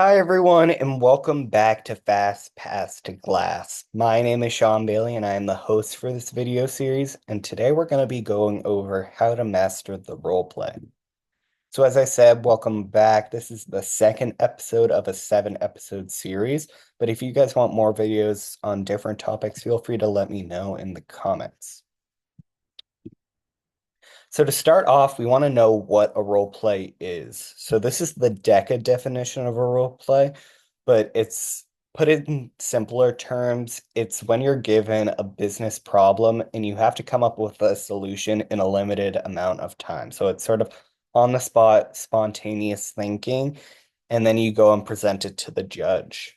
Hi, everyone, and welcome back to Fast Pass to Glass. My name is Sean Bailey, and I am the host for this video series. And today we're going to be going over how to master the role play. So, as I said, welcome back. This is the second episode of a seven-episode series. But if you guys want more videos on different topics, feel free to let me know in the comments. So to start off, we want to know what a role play is. So this is the DECA definition of a role play, but it's put it in simpler terms. It's when you're given a business problem and you have to come up with a solution in a limited amount of time. So it's sort of on the spot, spontaneous thinking, and then you go and present it to the judge.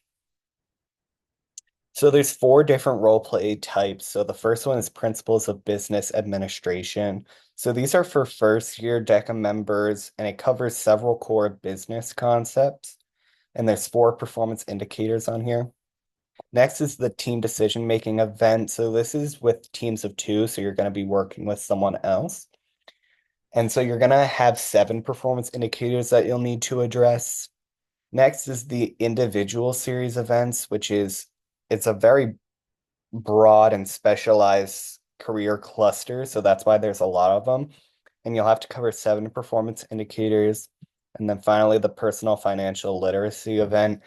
So there's four different role play types. So the first one is Principles of Business Administration. So these are for first year DECA members, and it covers several core business concepts. And there's four performance indicators on here. Next is the team decision making event. So this is with teams of two, so you're going to be working with someone else. And so you're going to have seven performance indicators that you'll need to address. Next is the individual series events, which is it's a very broad and specialized career cluster. So that's why there's a lot of them. And you'll have to cover seven performance indicators. And then finally, the personal financial literacy event.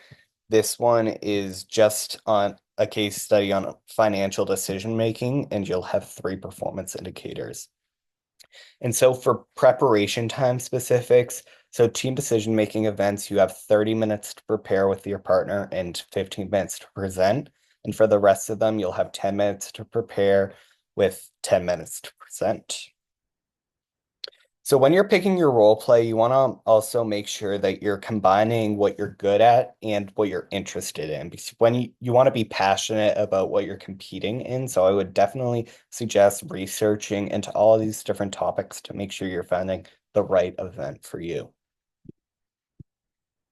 This one is just on a case study on financial decision making, and you'll have three performance indicators. And so for preparation time specifics, so team decision making events, you have 30 minutes to prepare with your partner and 15 minutes to present. And for the rest of them, you'll have 10 minutes to prepare with 10 minutes to present. So when you're picking your role play, you want to also make sure that you're combining what you're good at and what you're interested in. Because when you want to be passionate about what you're competing in, so I would definitely suggest researching into all of these different topics to make sure you're finding the right event for you.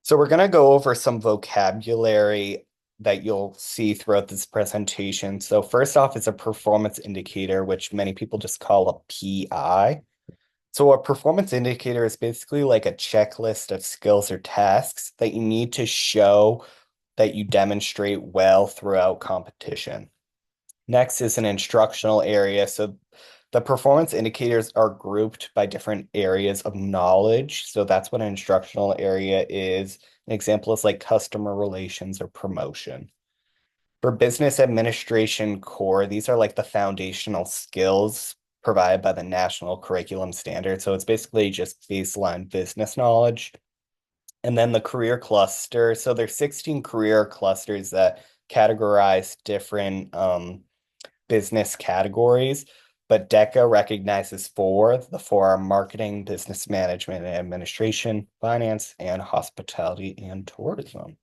So we're going to go over some vocabulary that you'll see throughout this presentation. So first off is a performance indicator, which many people just call a PI. So a performance indicator is basically like a checklist of skills or tasks that you need to show that you demonstrate well throughout competition. Next is an instructional area. So the performance indicators are grouped by different areas of knowledge. So that's what an instructional area is. An example is like customer relations or promotion. For business administration core, these are like the foundational skills provided by the national curriculum standard. So it's basically just baseline business knowledge. And then the career cluster. So there's 16 career clusters that categorize different business categories, but DECA recognizes four. The four are marketing, business management and administration, finance, and hospitality and tourism.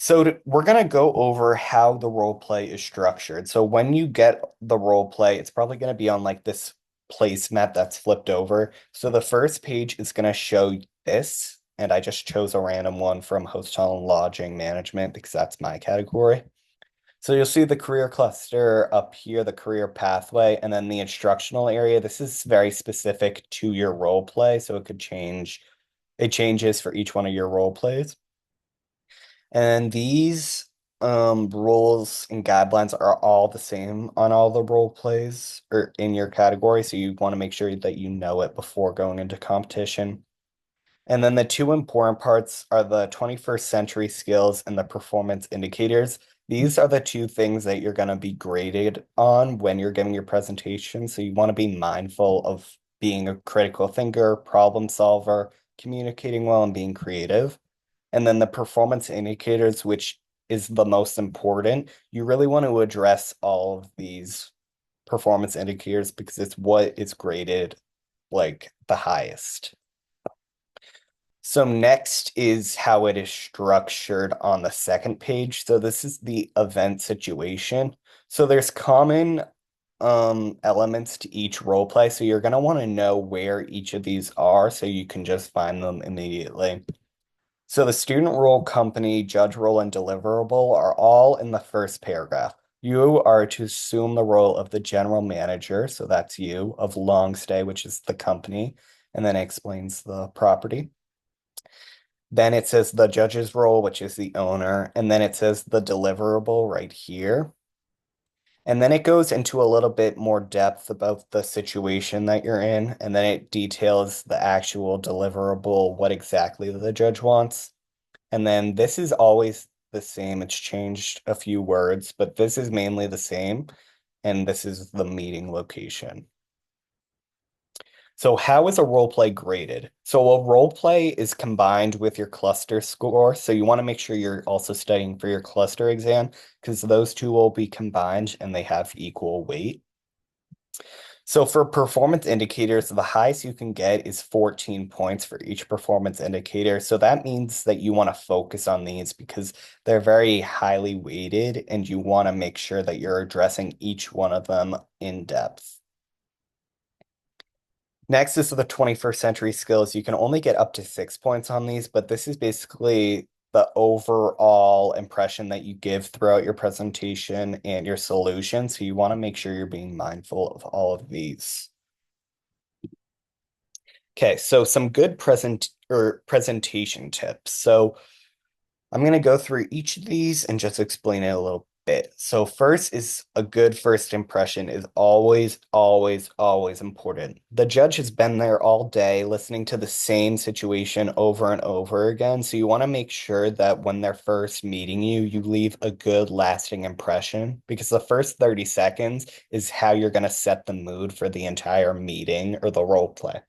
So we're going to go over how the role play is structured. So when you get the role play, it's probably going to be on like this placemat that's flipped over. So the first page is going to show this, and I just chose a random one from hotel and lodging management because that's my category. So you'll see the career cluster up here, the career pathway, and then the instructional area. This is very specific to your role play, so it could change. It changes for each one of your role plays. And these rules and guidelines are all the same on all the role plays or in your category. So you want to make sure that you know it before going into competition. And then the two important parts are the 21st century skills and the performance indicators. These are the two things that you're going to be graded on when you're giving your presentation. So you want to be mindful of being a critical thinker, problem solver, communicating well, and being creative. And then the performance indicators, which is the most important, you really want to address all of these performance indicators because it's what is graded like the highest. So next is how it is structured on the second page. So this is the event situation. So there's common elements to each role play. So you're going to want to know where each of these are so you can just find them immediately. So the student role, company, judge role, and deliverable are all in the first paragraph. You are to assume the role of the general manager, so that's you, of long stay, which is the company, and then it explains the property. Then it says the judge's role, which is the owner, and then it says the deliverable right here. And then it goes into a little bit more depth about the situation that you're in, and then it details the actual deliverable, what exactly the judge wants. And then this is always the same. It's changed a few words, but this is mainly the same. And this is the meeting location. So how is a role play graded? So a role play is combined with your cluster score. So you want to make sure you're also studying for your cluster exam because those two will be combined and they have equal weight. So for performance indicators, the highest you can get is 14 points for each performance indicator. So that means that you want to focus on these because they're very highly weighted and you want to make sure that you're addressing each one of them in depth. Next is the 21st century skills. You can only get up to 6 points on these, but this is basically the overall impression that you give throughout your presentation and your solution. So you want to make sure you're being mindful of all of these. Okay, so some good presentation tips. So I'm going to go through each of these and just explain it a little bit. So first is a good first impression is always, always, always important. The judge has been there all day listening to the same situation over and over again. So you want to make sure that when they're first meeting you, you leave a good lasting impression because the first 30 seconds is how you're going to set the mood for the entire meeting or the role play.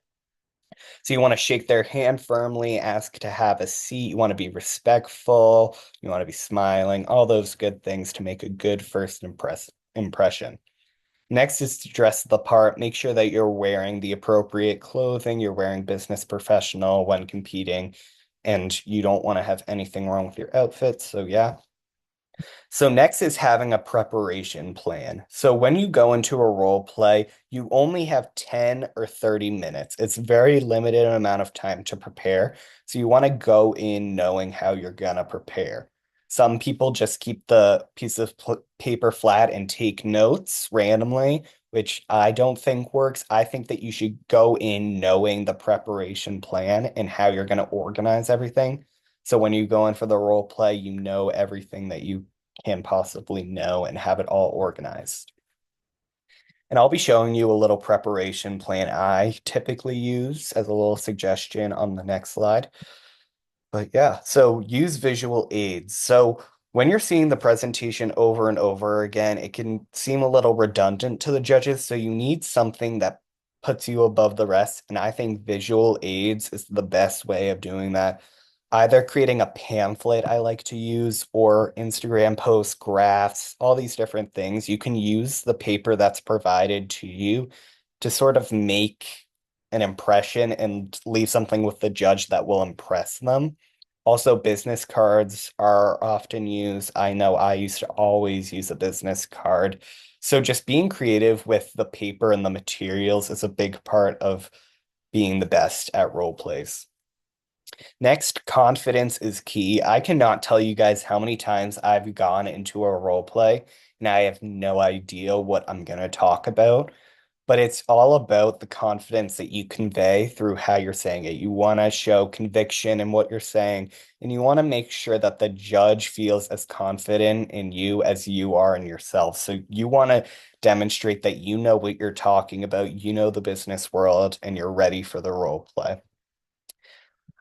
So you want to shake their hand firmly, ask to have a seat. You want to be respectful. You want to be smiling, all those good things to make a good first impression. Next is to dress the part. Make sure that you're wearing the appropriate clothing. You're wearing business professional when competing, and you don't want to have anything wrong with your outfit. So, yeah. So next is having a preparation plan. So when you go into a role play, you only have 10 or 30 minutes. It's very limited amount of time to prepare. So you want to go in knowing how you're gonna prepare. Some people just keep the piece of paper flat and take notes randomly, which I don't think works. I think that you should go in knowing the preparation plan and how you're going to organize everything. So when you go in for the role play, you know everything that you can possibly know and have it all organized. And I'll be showing you a little preparation plan I typically use as a little suggestion on the next slide. But yeah, so use visual aids. So when you're seeing the presentation over and over again, it can seem a little redundant to the judges. So you need something that puts you above the rest. And I think visual aids is the best way of doing that. Either creating a pamphlet I like to use or Instagram posts, graphs, all these different things. You can use the paper that's provided to you to sort of make an impression and leave something with the judge that will impress them. Also, business cards are often used. I know I used to always use a business card. So just being creative with the paper and the materials is a big part of being the best at role plays. Next, confidence is key. I cannot tell you guys how many times I've gone into a role play and I have no idea what I'm going to talk about. But it's all about the confidence that you convey through how you're saying it. You want to show conviction in what you're saying, and you want to make sure that the judge feels as confident in you as you are in yourself. So you want to demonstrate that you know what you're talking about, you know the business world, and you're ready for the role play.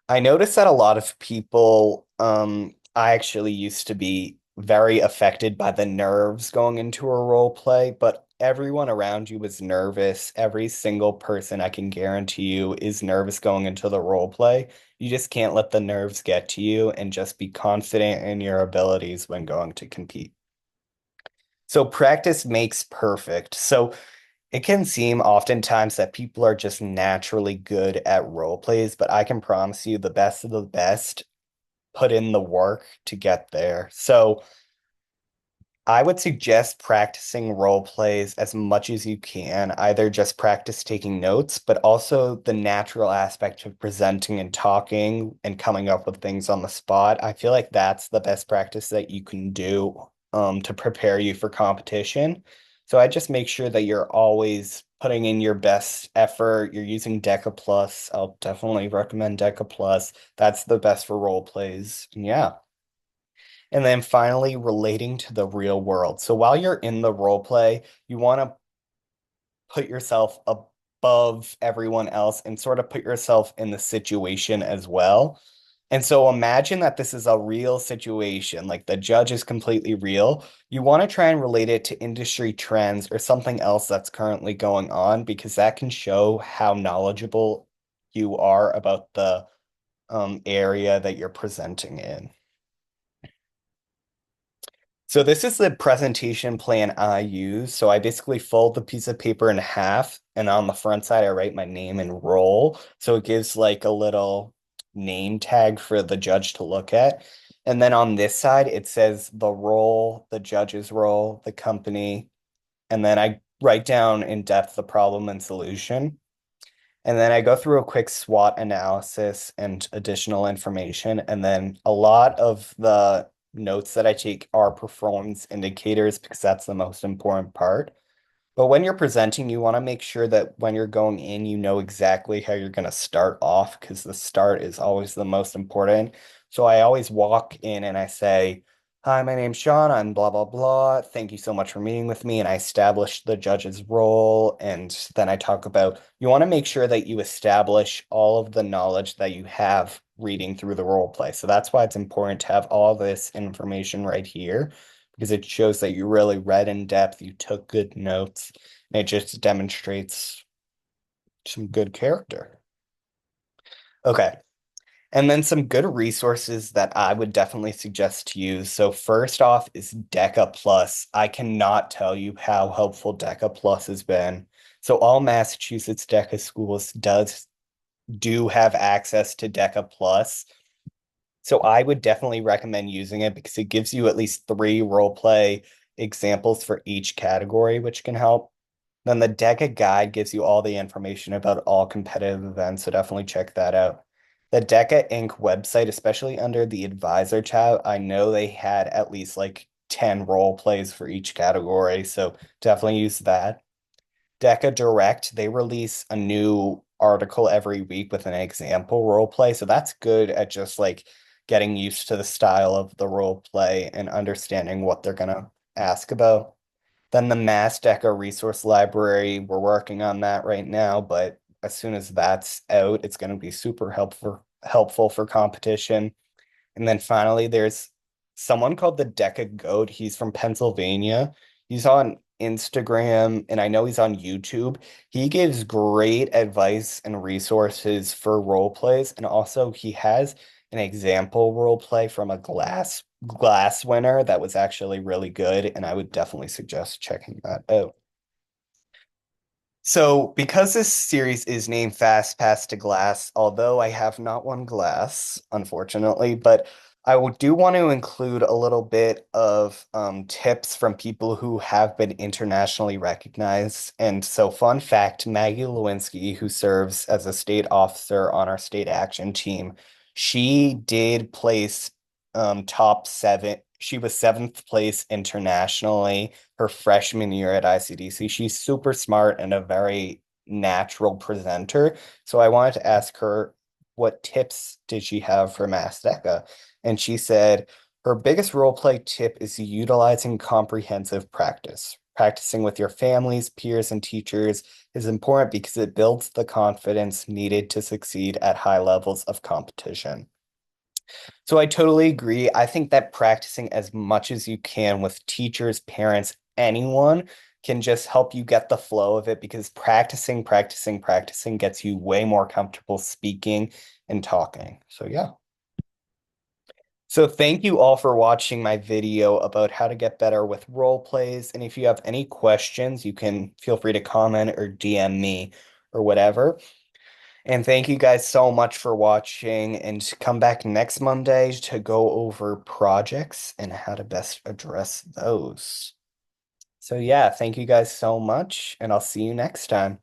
I noticed that a lot of people, I actually used to be very affected by the nerves going into a role play, but everyone around you was nervous. Every single person I can guarantee you is nervous going into the role play. You just can't let the nerves get to you and just be confident in your abilities when going to compete. So practice makes perfect. So it can seem oftentimes that people are just naturally good at role plays, but I can promise you the best of the best put in the work to get there. So I would suggest practicing role plays as much as you can, either just practice taking notes, but also the natural aspect of presenting and talking and coming up with things on the spot. I feel like that's the best practice that you can do to prepare you for competition. So I just make sure that you're always putting in your best effort. You're using Deca Plus. I'll definitely recommend Deca Plus. That's the best for role plays. Yeah. And then finally, relating to the real world. So while you're in the role play, you want to put yourself above everyone else and sort of put yourself in the situation as well. And so imagine that this is a real situation, like the judge is completely real. You want to try and relate it to industry trends or something else that's currently going on because that can show how knowledgeable you are about the area that you're presenting in. So this is the presentation plan I use. So I basically fold the piece of paper in half, and on the front side, I write my name and role. So it gives like a little name tag for the judge to look at. And then on this side, it says the role, the judge's role, the company, and then I write down in depth the problem and solution. And then I go through a quick SWOT analysis and additional information. And then a lot of the notes that I take are performance indicators because that's the most important part. But when you're presenting, you want to make sure that when you're going in, you know exactly how you're going to start off because the start is always the most important. So I always walk in and I say, "Hi, my name's Sean. I'm blah, blah, blah. Thank you so much for meeting with me." And I establish the judge's role. And then I talk about you want to make sure that you establish all of the knowledge that you have reading through the role play. So that's why it's important to have all this information right here because it shows that you really read in depth, you took good notes, and it just demonstrates some good character. Okay. And then some good resources that I would definitely suggest to use. So first off is Deca Plus. I cannot tell you how helpful Deca Plus has been. So all Massachusetts Deca schools do have access to Deca Plus. So I would definitely recommend using it because it gives you at least three role play examples for each category, which can help. Then the DECA guide gives you all the information about all competitive events, so definitely check that out. The DECA Inc. website, especially under the advisor tab, I know they had at least like 10 role plays for each category, so definitely use that. Deca Direct, they release a new article every week with an example role play. So that's good at just like getting used to the style of the role play and understanding what they're gonna ask about. Then the Mass Deca resource library, we're working on that right now, but as soon as that's out, it's gonna be super helpful for competition. And then finally, there's someone called the Deca Goat. He's from Pennsylvania. He's on Instagram and I know he's on YouTube. He gives great advice and resources for role plays. And also he has an example role play from a glass winner that was actually really good. And I would definitely suggest checking that out. So, because this series is named Fast Pass to Glass, although I have not won glass, unfortunately, but do want to include a little bit of tips from people who have been internationally recognized. And so, fun fact, Maggie Lewinsky, who serves as a state officer on our state action team, she did place top seven. She was seventh place internationally her freshman year at ICDC. She's super smart and a very natural presenter. So I wanted to ask her what tips did she have for Masteca? And she said her biggest role play tip is utilizing comprehensive practice. Practicing with your families, peers, and teachers is important because it builds the confidence needed to succeed at high levels of competition. So I totally agree. I think that practicing as much as you can with teachers, parents, anyone can just help you get the flow of it because practicing gets you way more comfortable speaking and talking. So yeah. So thank you all for watching my video about how to get better with role plays. And if you have any questions, you can feel free to comment or DM me or whatever. And thank you guys so much for watching and come back next Monday to go over projects and how to best address those. So yeah, thank you guys so much and I'll see you next time.